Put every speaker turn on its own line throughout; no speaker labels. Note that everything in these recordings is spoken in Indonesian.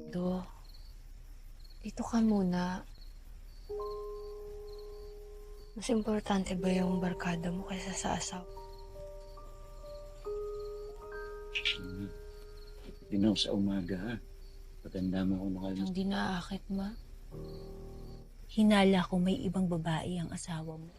Do, dito ka muna. Mas importante ba yung barkada mo kaysa sa asawa?
Tinaw sa umaga ha. Patanda mo ako makalis.
Hindi naaakit, ma.
Hinala ko may ibang babae ang asawa mo.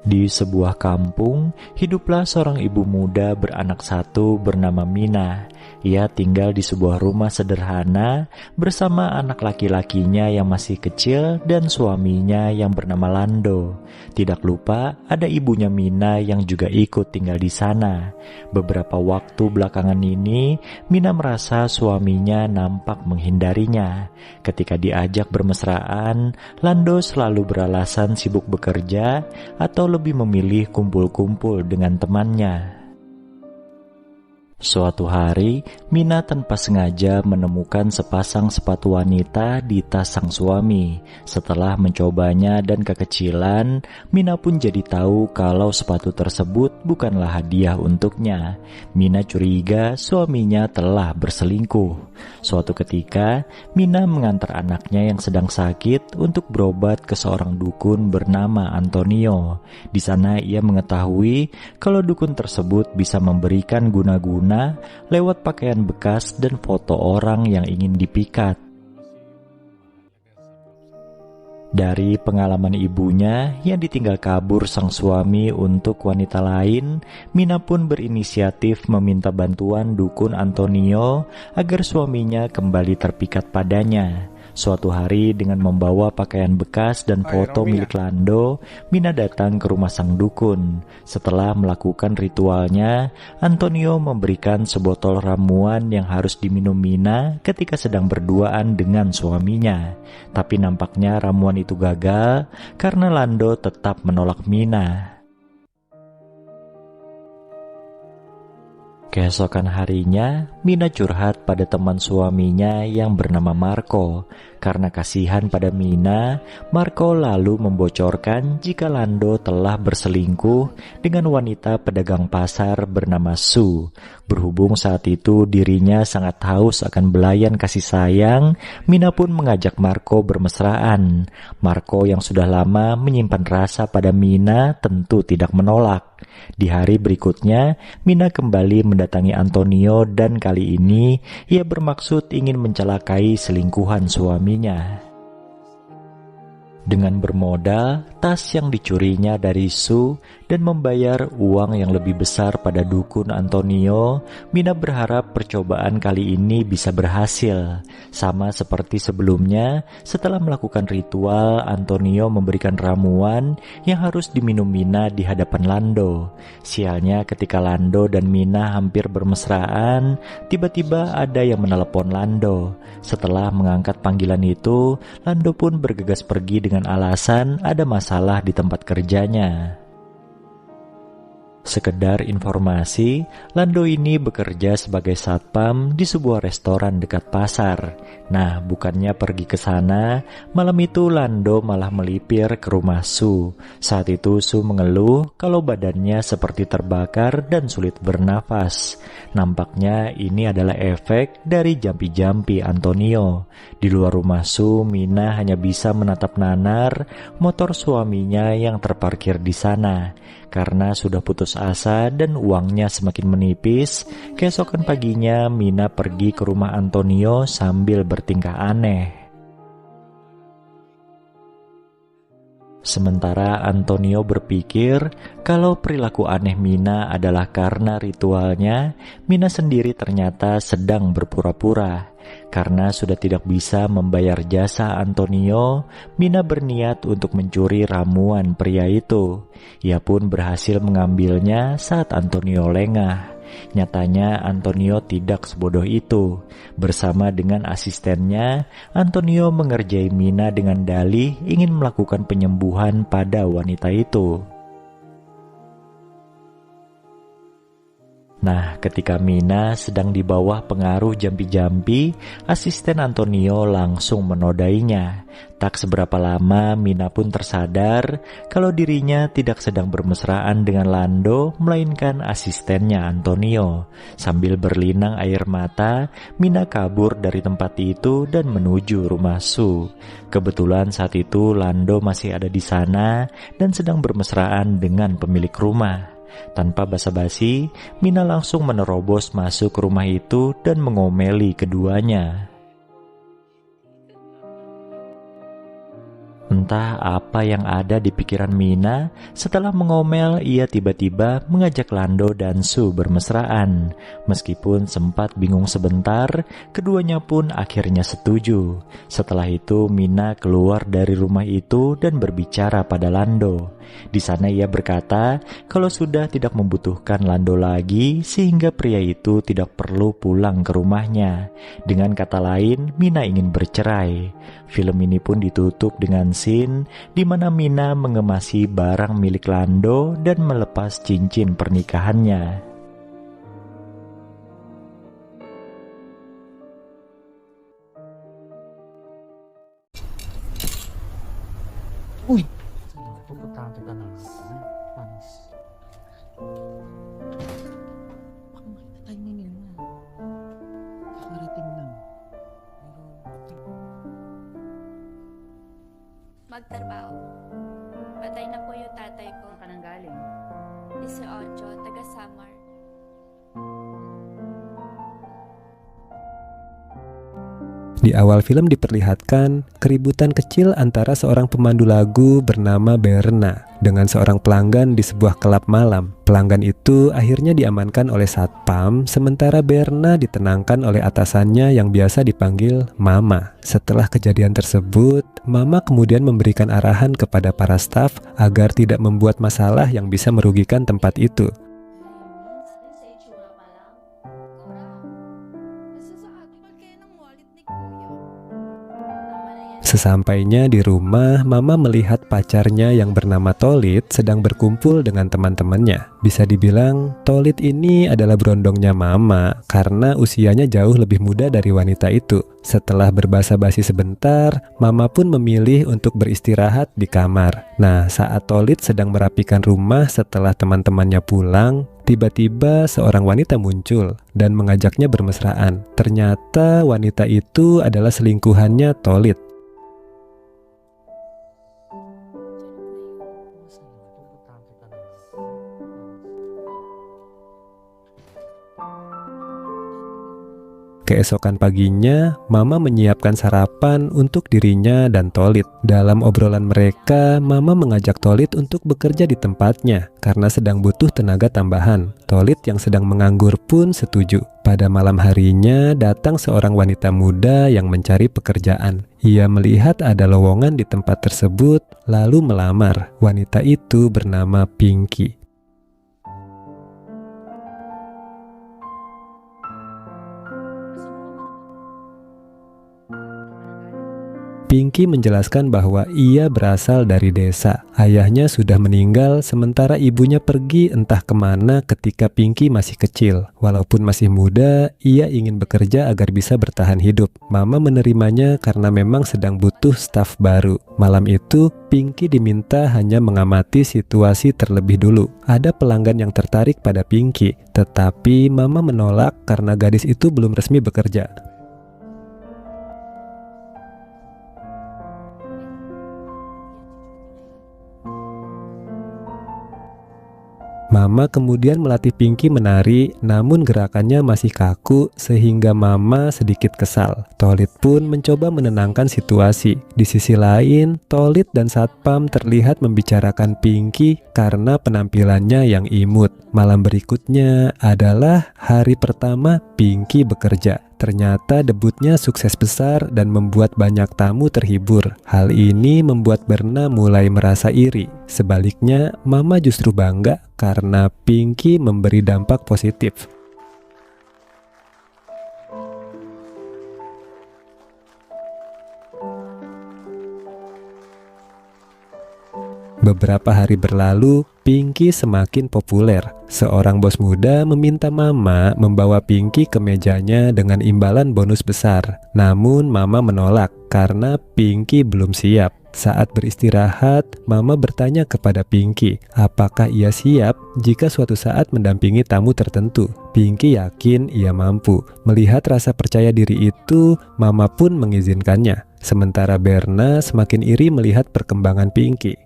Di sebuah kampung, hiduplah seorang ibu muda beranak satu bernama Mina. Ia tinggal di sebuah rumah sederhana bersama anak laki-lakinya yang masih kecil dan suaminya yang bernama Lando. Tidak lupa ada ibunya Mina yang juga ikut tinggal di sana. Beberapa waktu belakangan ini, Mina merasa suaminya nampak menghindarinya. Ketika diajak bermesraan, Lando selalu beralasan sibuk bekerja atau lebih memilih kumpul-kumpul dengan temannya. Suatu hari, Mina tanpa sengaja menemukan sepasang sepatu wanita di tas sang suami. Setelah mencobanya dan kekecilan, Mina pun jadi tahu kalau sepatu tersebut bukanlah hadiah untuknya. Mina curiga suaminya telah berselingkuh. Suatu ketika, Mina mengantar anaknya yang sedang sakit untuk berobat ke seorang dukun bernama Antonio. Di sana ia mengetahui kalau dukun tersebut bisa memberikan guna-guna lewat pakaian bekas dan foto orang yang ingin dipikat. Dari pengalaman ibunya yang ditinggal kabur sang suami untuk wanita lain, Mina pun berinisiatif meminta bantuan dukun Antonio agar suaminya kembali terpikat padanya. Suatu hari dengan membawa pakaian bekas dan foto milik Lando, Mina datang ke rumah sang dukun. Setelah melakukan ritualnya, Antonio memberikan sebotol ramuan yang harus diminum Mina ketika sedang berduaan dengan suaminya. Tapi nampaknya ramuan itu gagal karena Lando tetap menolak Mina. Keesokan harinya, Mina curhat pada teman suaminya yang bernama Marco. Karena kasihan pada Mina, Marco lalu membocorkan jika Lando telah berselingkuh dengan wanita pedagang pasar bernama Su. Berhubung saat itu dirinya sangat haus akan belayan kasih sayang, Mina pun mengajak Marco bermesraan. Marco yang sudah lama menyimpan rasa pada Mina tentu tidak menolak. Di hari berikutnya, Mina kembali mendatangi Antonio dan kali ini ia bermaksud ingin mencelakai selingkuhan suaminya. Dengan bermodal tas yang dicurinya dari Su dan membayar uang yang lebih besar pada dukun Antonio, Mina berharap percobaan kali ini bisa berhasil. Sama seperti sebelumnya, setelah melakukan ritual, Antonio memberikan ramuan yang harus diminum Mina di hadapan Lando. Sialnya ketika Lando dan Mina hampir bermesraan, tiba-tiba ada yang menelepon Lando. Setelah mengangkat panggilan itu, Lando pun bergegas pergi dengan alasan ada masalah di tempat kerjanya. Sekedar informasi, Lando ini bekerja sebagai satpam di sebuah restoran dekat pasar. Nah, bukannya pergi ke sana, malam itu Lando malah melipir ke rumah Su. Saat itu Su mengeluh kalau badannya seperti terbakar dan sulit bernafas. Nampaknya ini adalah efek dari jampi-jampi Antonio. Di luar rumah Su, Mina hanya bisa menatap nanar motor suaminya yang terparkir di sana. Karena sudah putus asa dan uangnya semakin menipis, keesokan paginya Mina pergi ke rumah Antonio sambil bertingkah aneh. Sementara Antonio berpikir kalau perilaku aneh Mina adalah karena ritualnya, Mina sendiri ternyata sedang berpura-pura. Karena sudah tidak bisa membayar jasa Antonio, Mina berniat untuk mencuri ramuan pria itu. Ia pun berhasil mengambilnya saat Antonio lengah. Nyatanya Antonio tidak sebodoh itu. Bersama dengan asistennya, Antonio mengerjai Mina dengan dalih ingin melakukan penyembuhan pada wanita itu. Nah, ketika Mina sedang di bawah pengaruh jampi-jampi, asisten Antonio langsung menodainya. Tak seberapa lama, Mina pun tersadar kalau dirinya tidak sedang bermesraan dengan Lando, melainkan asistennya Antonio. Sambil berlinang air mata, Mina kabur dari tempat itu dan menuju rumah Su. Kebetulan saat itu Lando masih ada di sana dan sedang bermesraan dengan pemilik rumah. Tanpa basa-basi, Mina langsung menerobos masuk ke rumah itu dan mengomeli keduanya. Entah apa yang ada di pikiran Mina, setelah mengomel ia tiba-tiba mengajak Lando dan Su bermesraan. Meskipun sempat bingung sebentar, keduanya pun akhirnya setuju. Setelah itu Mina keluar dari rumah itu dan berbicara pada Lando. Di sana ia berkata kalau sudah tidak membutuhkan Lando lagi sehingga pria itu tidak perlu pulang ke rumahnya. Dengan kata lain, Mina ingin bercerai. Film ini pun ditutup dengan scene di mana Mina mengemasi barang milik Lando dan melepas cincin pernikahannya.
Uy! Pupuntahan kita ng panis. Baka makita tayo ni Nilma. Kakarating lang.
Magtrabaho. Patay na po yung tatay ko.
Saan ka nang galing?
18, taga Samar.
Di awal film diperlihatkan keributan kecil antara seorang pemandu lagu bernama Berna dengan seorang pelanggan di sebuah klub malam. Pelanggan itu akhirnya diamankan oleh satpam, sementara Berna ditenangkan oleh atasannya yang biasa dipanggil Mama. Setelah kejadian tersebut, Mama kemudian memberikan arahan kepada para staf agar tidak membuat masalah yang bisa merugikan tempat itu. Sesampainya di rumah, Mama melihat pacarnya yang bernama Tolit sedang berkumpul dengan teman-temannya. Bisa dibilang, Tolit ini adalah berondongnya Mama karena usianya jauh lebih muda dari wanita itu. Setelah berbasa-basi sebentar, Mama pun memilih untuk beristirahat di kamar. Nah, saat Tolit sedang merapikan rumah setelah teman-temannya pulang, tiba-tiba seorang wanita muncul dan mengajaknya bermesraan. Ternyata wanita itu adalah selingkuhannya Tolit. Keesokan paginya, Mama menyiapkan sarapan untuk dirinya dan Tolit. Dalam obrolan mereka, Mama mengajak Tolit untuk bekerja di tempatnya karena sedang butuh tenaga tambahan. Tolit yang sedang menganggur pun setuju. Pada malam harinya, datang seorang wanita muda yang mencari pekerjaan. Ia melihat ada lowongan di tempat tersebut, lalu melamar. Wanita itu bernama Pinky. Pinky menjelaskan bahwa ia berasal dari desa. Ayahnya sudah meninggal sementara ibunya pergi entah kemana ketika Pinky masih kecil. Walaupun masih muda, ia ingin bekerja agar bisa bertahan hidup. Mama menerimanya karena memang sedang butuh staf baru. Malam itu, Pinky diminta hanya mengamati situasi terlebih dulu. Ada pelanggan yang tertarik pada Pinky, tetapi Mama menolak karena gadis itu belum resmi bekerja. Mama kemudian melatih Pinky menari, namun gerakannya masih kaku sehingga Mama sedikit kesal. Tolit pun mencoba menenangkan situasi. Di sisi lain, Tolit dan Satpam terlihat membicarakan Pinky karena penampilannya yang imut. Malam berikutnya adalah hari pertama Pinky bekerja. Ternyata debutnya sukses besar dan membuat banyak tamu terhibur. Hal ini membuat Berna mulai merasa iri. Sebaliknya, Mama justru bangga karena Pinky memberi dampak positif. Beberapa hari berlalu, Pinky semakin populer. Seorang bos muda meminta Mama membawa Pinky ke mejanya dengan imbalan bonus besar. Namun Mama menolak karena Pinky belum siap. Saat beristirahat, Mama bertanya kepada Pinky, apakah ia siap jika suatu saat mendampingi tamu tertentu. Pinky yakin ia mampu. Melihat rasa percaya diri itu, Mama pun mengizinkannya. Sementara Berna semakin iri melihat perkembangan Pinky.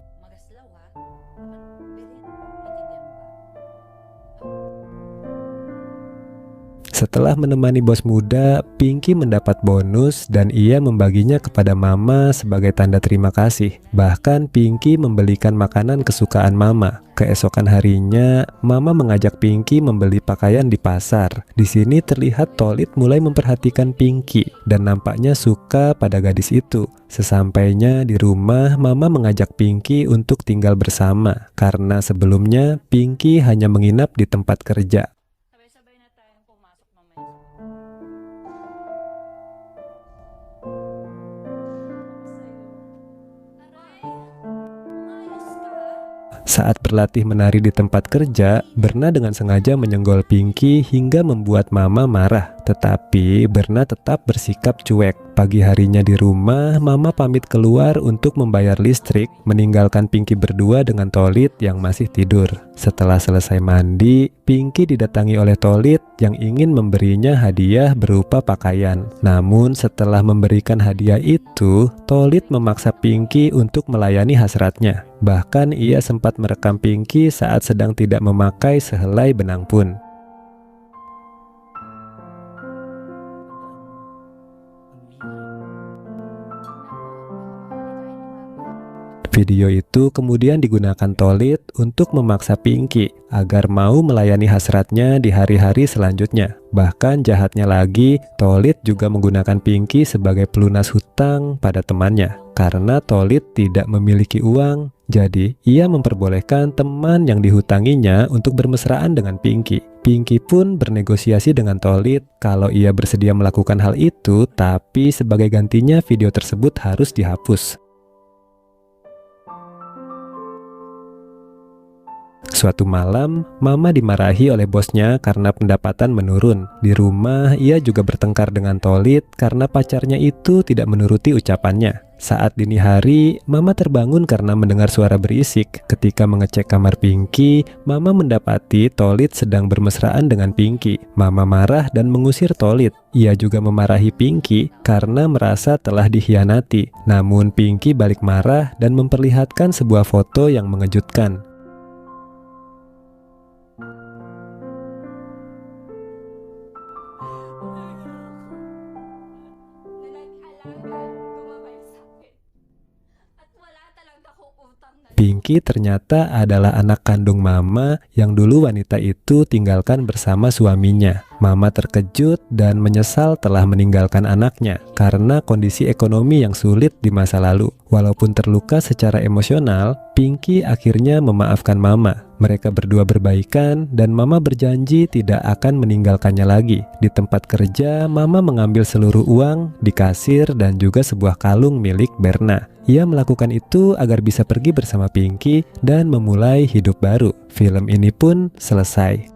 Setelah menemani bos muda, Pinky mendapat bonus dan ia membaginya kepada Mama sebagai tanda terima kasih. Bahkan Pinky membelikan makanan kesukaan Mama. Keesokan harinya, Mama mengajak Pinky membeli pakaian di pasar. Di sini terlihat Tolit mulai memperhatikan Pinky dan nampaknya suka pada gadis itu. Sesampainya di rumah, Mama mengajak Pinky untuk tinggal bersama karena sebelumnya Pinky hanya menginap di tempat kerja.
Sabay-sabay na tayong pumasok mamaya.
Saat berlatih menari di tempat kerja, Berna dengan sengaja menyenggol Pinky hingga membuat Mama marah. Tetapi Berna tetap bersikap cuek. Pagi harinya di rumah, Mama pamit keluar untuk membayar listrik, meninggalkan Pinky berdua dengan Tolit yang masih tidur. Setelah selesai mandi, Pinky didatangi oleh Tolit yang ingin memberinya hadiah berupa pakaian. Namun setelah memberikan hadiah itu, Tolit memaksa Pinky untuk melayani hasratnya. Bahkan ia sempat merekam Pinky saat sedang tidak memakai sehelai benang pun. Video itu kemudian digunakan Tolit untuk memaksa Pinky agar mau melayani hasratnya di hari-hari selanjutnya. Bahkan jahatnya lagi, Tolit juga menggunakan Pinky sebagai pelunas hutang pada temannya. Karena Tolit tidak memiliki uang, jadi ia memperbolehkan teman yang dihutanginya untuk bermesraan dengan Pinky. Pinky pun bernegosiasi dengan Tolit kalau ia bersedia melakukan hal itu, tapi sebagai gantinya video tersebut harus dihapus. Suatu malam, Mama dimarahi oleh bosnya karena pendapatan menurun. Di rumah, ia juga bertengkar dengan Tolit karena pacarnya itu tidak menuruti ucapannya. Saat dini hari, Mama terbangun karena mendengar suara berisik. Ketika mengecek kamar Pinky, Mama mendapati Tolit sedang bermesraan dengan Pinky. Mama marah dan mengusir Tolit. Ia juga memarahi Pinky karena merasa telah dikhianati. Namun Pinky balik marah dan memperlihatkan sebuah foto yang mengejutkan. Pinky ternyata adalah anak kandung Mama yang dulu wanita itu tinggalkan bersama suaminya. Mama terkejut dan menyesal telah meninggalkan anaknya karena kondisi ekonomi yang sulit di masa lalu. Walaupun terluka secara emosional, Pinky akhirnya memaafkan Mama. Mereka berdua berbaikan dan Mama berjanji tidak akan meninggalkannya lagi. Di tempat kerja, Mama mengambil seluruh uang di kasir dan juga sebuah kalung milik Berna. Ia melakukan itu agar bisa pergi bersama Pinky dan memulai hidup baru. Film ini pun selesai.